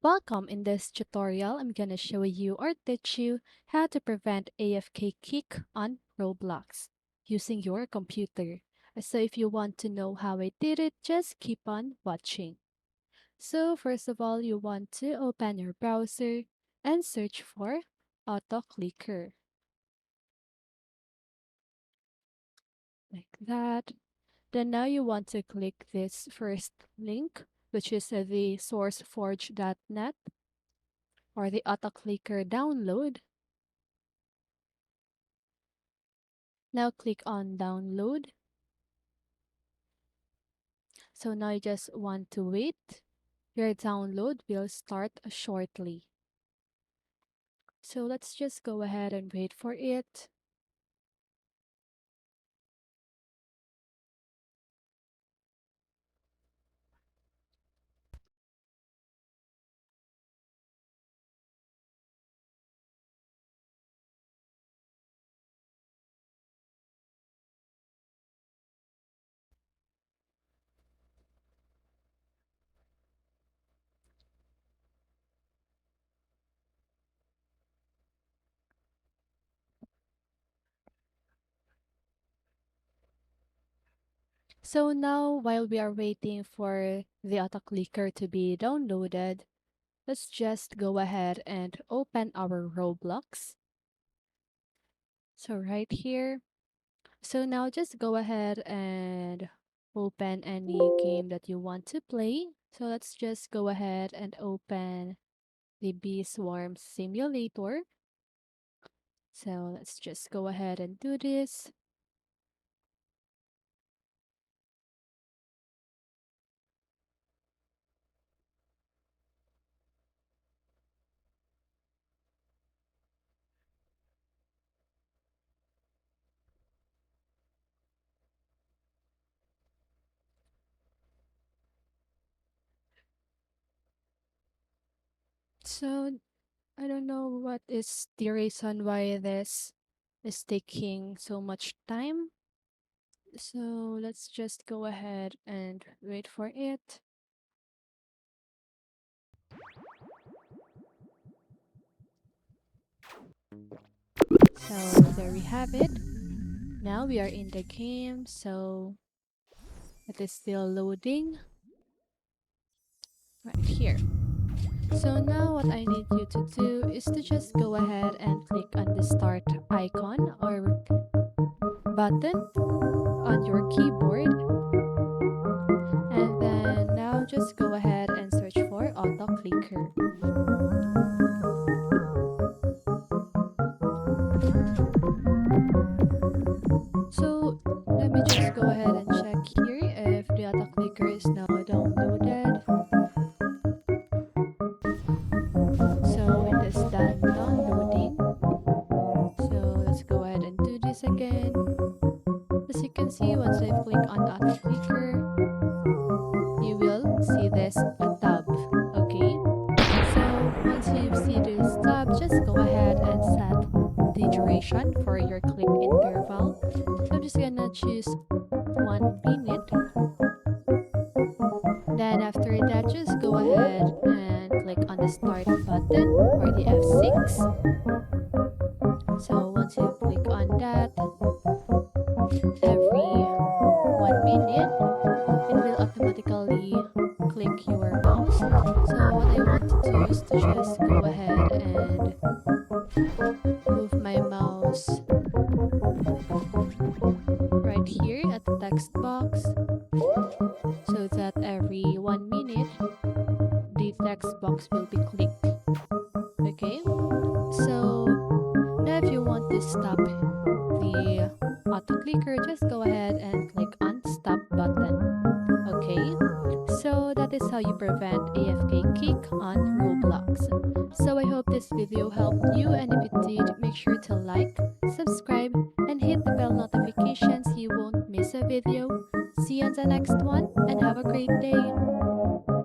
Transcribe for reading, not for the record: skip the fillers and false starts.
Welcome. In this tutorial, I'm gonna show you or teach you how to prevent AFK kick on Roblox using your computer. So if you want to know how I did it, just keep on watching. So first of all, you want to open your browser and search for auto clicker like that. Then now you want to click this first link, which is the sourceforge.net or the auto clicker download. Now click on download. So now you just want to wait. Your download will start shortly. So let's just go ahead and wait for it. So now while we are waiting for the auto clicker to be downloaded, let's just go ahead and open our Roblox. So right here. So now just go ahead and open any game that you want to play. So let's just go ahead and open the Bee Swarm Simulator. So let's just go ahead and do this. So I don't know what is the reason why this is taking so much time. So let's just go ahead and wait for it. So there we have it. Now we are in the game, so it is still loading right here. So now what I need you to do is to just go ahead and click on the start icon or button on your keyboard, and then now just go ahead and search for auto clicker. So let me just go ahead and check here if the auto clicker is now downloaded. So it is done downloading. So let's go ahead and do this again. As you can see, once I click on auto clicker, you will see this tab. Okay. So once you see this tab, just go ahead and set the duration for your click interval. So I'm just gonna choose 1 minute. Then after that, just go ahead and click on the start button or the F6. So once you click on that, every 1 minute, it will automatically click your mouse. So what I want to do is to just go ahead and move my mouse right here at the text box so that every 1 minute the text box will be clicked. Okay, so now if you want to stop the auto clicker, just go ahead and click on stop button. Okay, so that is how you prevent AFK kick on Roblox. So I hope this video helped you, and if it did, make sure to like, subscribe, and hit the bell notification so you won't miss a video. See you on the next one, and have a great day.